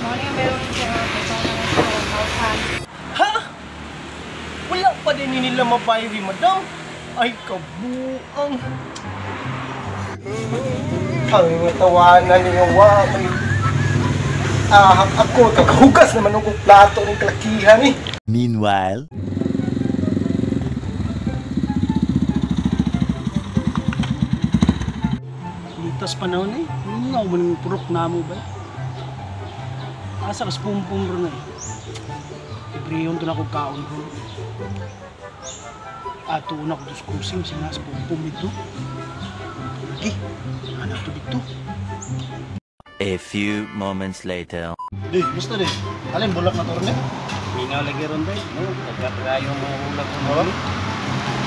Ano yung meron siya? Ha? Wala pa din nila mabayari, madam. Ay, kabuang. Ang tawanan niyo, may ako, kakahugas naman ng plato ng kalakihan eh. Meanwhile, litas panahon eh. Hindi nga mo purok na mo ba? Asa kas pumpong ron eh. Ibriyon to na ko kaon ko. Ato una ko dos kusing sinas pumpong dito. Lagi, ano to dito? a few moments later. Di, gusto di. Alin bulak na torne? Mingaw lagi ron day. No, nagkatirayo mo bulak ron.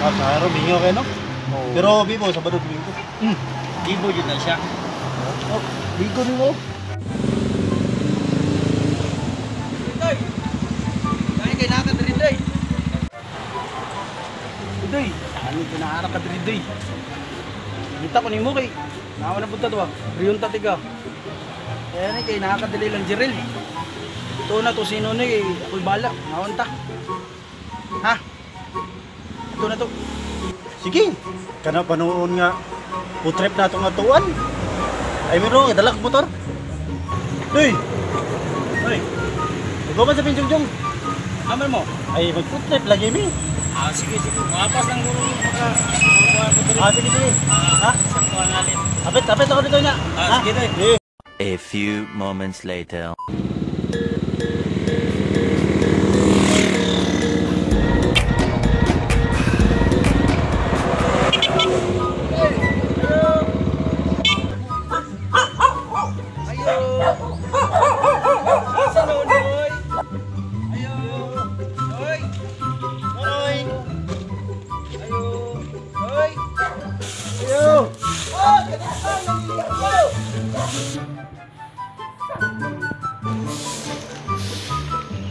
Sa haro mingaw kayo no? Pero bibo sa badog bibo. Bibo jud na siya. Oh, bigo ni mo. Day. Kaya kay naka diri day. Day, ano kinaara ka diri day? Kita ko nimo kay nawa na punta to ah. Riyon ta tiga. Kaya ni kay nakakadali lang Jiril. Ito na to sino ni ako'y bala. Naon ta. Ha? Ito na to. Sige, kana panoon nga putrip na itong atuan. Ay miro, idalak motor. Doy! Doy! Ikaw ba sa pinjong-jong? Amal mo? Ay magputrip lagi mi. Sige, sige. Mapas lang guro maka Sige, sige. Ha? saktuan natin. Apit ako dito niya. Sige doy. Sige. A few moments later.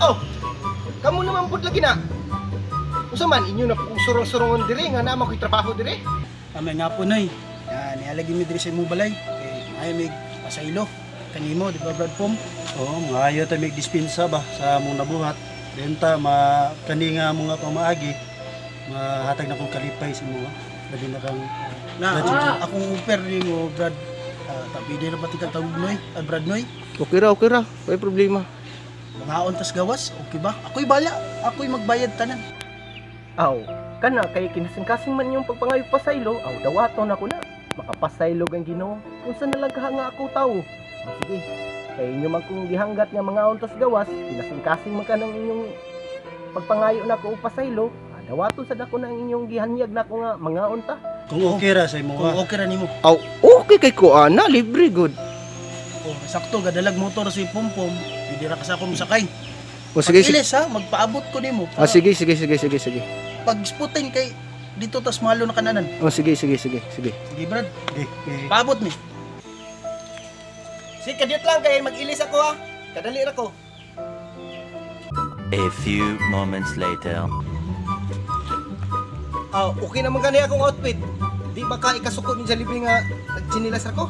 Oh, kamu naman pud lagi na. Usa man inyo na surong-surongon dire nga naman ko'y trabaho dire. Kami nga po noy. Yan, nialagi mi diri sa imong balay. Kay ay mig pasaylo. Kanimo, di ba Brad Pom? Oo, maayo tayo may dispensa ba sa mong nabuhat. Renta, kani nga mga pamaagi, mahatag na kong kalipay sa mga. Labi na kang Akong uper ni mo Brad. Tapi di na pati kang noy, Brad noy. Okay ra. May problema. Mga ontas gawas, okay ba? Ako'y bala. Ako'y magbayad tanan. Aw, kana kay kinasing-kasing man yung pagpangayo pasaylo, aw dawaton ako na. Makapasaylo ang Ginoo. Unsa na lang nga ako tawo. Sige. Kay inyo man kung gihanggat nga mga ontas gawas, kinasing-kasing man kanang inyong pagpangayo na ko pasaylo, dawaton sad ako na inyong gihanyag na ko nga mga onta. kung okay ra sa imo. Kung okay ra nimo. Aw, okay kay ko ana, libre good. Oh, sakto gadalag motor si Pompom, hindi ra ka sa akong sakay. O sige, sige. Ilis ha, magpaabot ko nimo. Sige. Pag sputin kay dito tas malo na kananan. O sige. Sige Brad, paabot ni. Si kadiyot lang kay mag-ilis ako ha. Kadali ra ko. A few moments later. Aw, okay naman gani akong outfit. Di ba ka ikasuko ni Jollibee nga nagchinilas ako?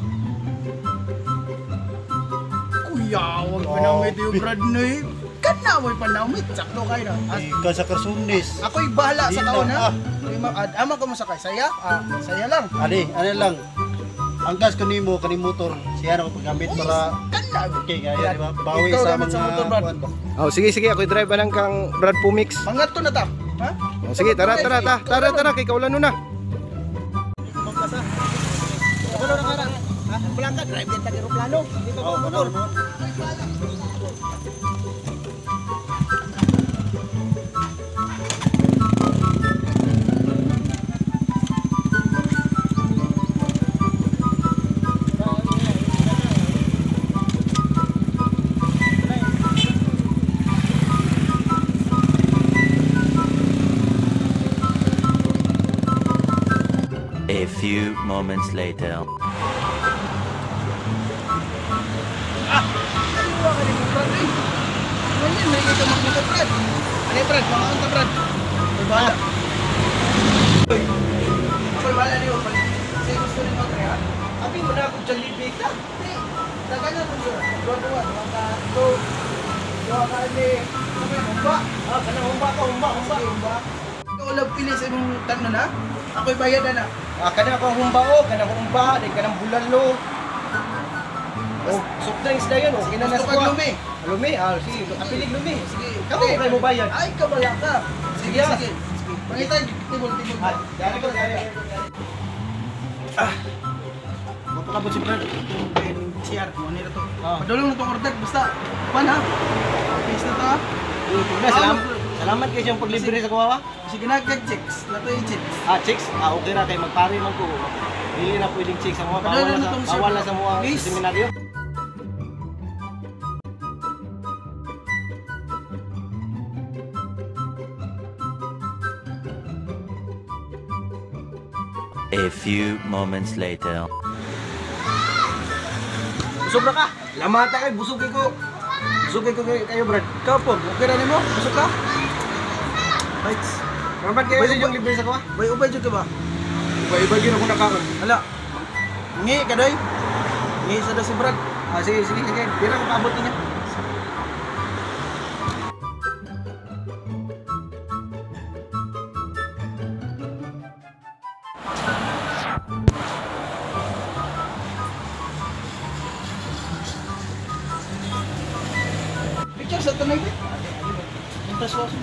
Kuya, wag panamit yung Brad noy. Kana mo'y panamit, sakto kay na. Ika sa karsunis. Ako'y bahala sa Di kaon na, ha. Ama ko mo sakay, saya? Saya lang. Ano lang. Ang gas ko nimo kani motor, siya na ko paggamit para Kana. okay kaya di ba? Bawi Ikaw sa gamit mga sa motor, Brad. kuwan ba? Oh, sige, ako'y drive lang kang Brad Pumix. Pangat to na ta. Ha? Oh, sige, tara, kay kaulan na. Wala na kara. Ha? Wala ka drive din tag eroplano. Di ba Oh, motor? A few moments later. Ganyan, may ito makita, Brad. Ano yung Brad? Mga anta, Brad. Ako'y bahala. Ako'y bahala niyo. Kasi gusto rin mag-reha. Abi mo na ako Jollibee ka. Dagan na mo yun. Dua-dua, dua ka ito. Dua ka ni. Humba. Kanang humba ka, humba. Ikaw lang pili sa imong tanan na. Ako'y bayad na. Kanang akong humba kanang humba, di kanang bulalo. Soft drinks na yun, okay na Gusto sa kang lumi. Lumi, sige, kapilig lumi. Sige. Kamu kayo mo bayad. Ay, kabala ka. Sige, Yeah. sige. Pangita, tibol-tibol ka. Dari ko. Mapakabot si Brad. Itong CR, kung ano na to. Ah. Padulong na itong order, basta. Pan ha? Face na to ha? Salamat kayo siyang paglibre sa kawawa. Sige na, checks. Lato yung checks. Chicks, okay na kayo magpare man ko. Dili na pwedeng chicks sa mga Padala na tong bawal na sa mga please. seminaryo. A few moments later. Busog na ka. Lamata kay busog ko. Busog ko kayo, Brad. Ikaw po, okay na mo? Busog ka? Right. Rapat kayo sa yung libre sa kawa. Ubay dyan ka ba? Iba yun ako nakaon. Hala. Ngi ka doy. Ngi sa daw si Brad. Sige. Pira ko paabot niya. Picture sa tanay ba? Impress ko sa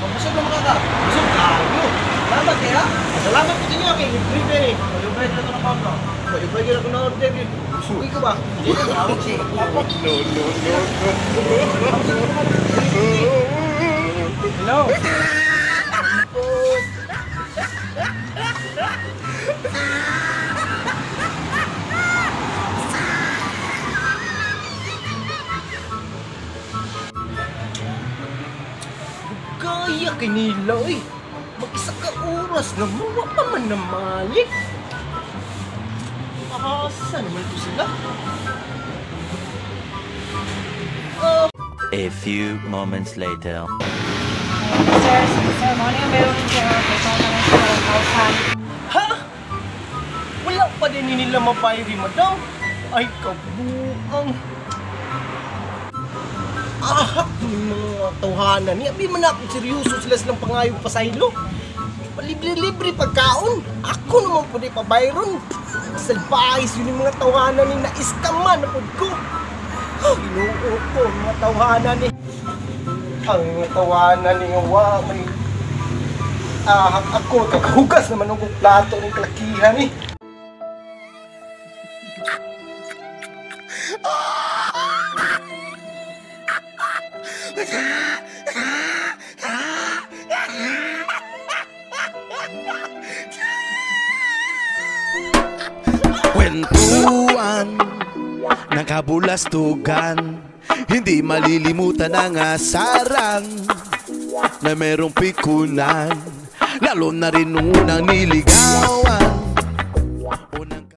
busog na makaka. Busog kayo. Salamat kaya? Salamat po sa inyo kay libre eh. Ubay na ito ng pablo. Iba yun ako na order yun. Uy ka ba? Hindi na tawag siya. Hello. Kaya kinila eh. Mag-isa ka oras na muwa pa man na malik. Asa naman ito sila? A few moments later. Sir, morning meron siya kasama ng 1,000. Ha? Wala pa din nila mapayri, madam. Ay, kabuang. Ahak yung mga tawhanan niya. Abi man ako seryoso sila silang pangayog pa sa ilo. Palibre-libre pagkaon. Ako naman po di pa bayron. Salbahis yun yung mga tawhanan ni na-iskaman na po ko. Inuo ko mga tawhanan ni. Ang mga tawhanan ni nga may ahak ako. Kakahugas naman ng plato ng kalakihan eh. Kwentuhan ng kabulastugan, hindi malilimutan ang asaran na merong pikunan, lalo na rin unang niligawan.